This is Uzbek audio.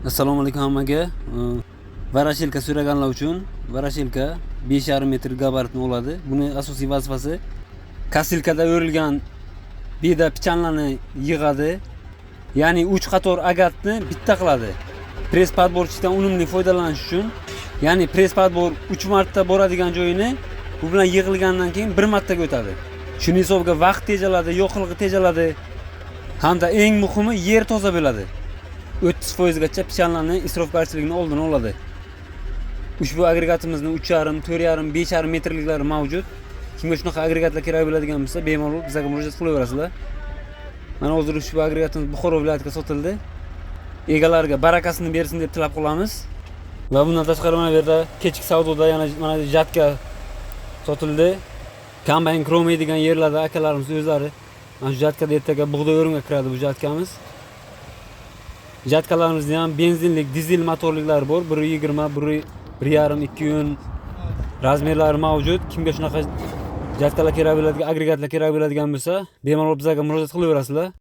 Assalomu alaykum hammaga. Varashilka so'raganlar uchun varashilka 5,5 metr gabaritni oladi. Buni asosiy vazifasi kasilkada o'rilgan beda pichanlarni yig'adi. Ya'ni 3 qator agatni bitta qiladi. Press padborchidan unumli foydalanish uchun, ya'ni press padbor 3 marta boradigan joyini bu bilan yig'ilgandan keyin 1 martaga o'tadi. Shuning hisobiga vaqt tejaladi, yo'qligi tejaladi hamda eng muhimi yer toza bo'ladi. 30% gacha pichanlarni isrofgarchilikni oldini oladi. Ushbu agregatimizning 3,5, 4,5, 5,5 metrliklari mavjud. Kimga shunaqa agregatlar kerak bo'ladigan bo'lsa, bemalol bizga murojaat qilaverasizlar. Mana hozir ushbu agregatimiz Buxoro viloyatiga sotildi. Egalariga barakasini bersin deb tilab qolamiz. Va bundan tashqari mana bu yerda kechki savdoda yana mana jatka sotildi. Kombayn kirolmaydigan yerlarda akalarimiz o'zlari mana shu jatkada ertaga bug'doy o'rimga kiradi bu jatkamiz. Jatkalarimizda ham benzinlik, dizel motorliklari bor. 120, 1,5, 2 razmerlari mavjud. Kimga shunaqa jatkalar kerak bo'ladigan, agregatlar kerak bo'ladigan bo'lsa, bemalol bizga murojaat qilaverasizlar.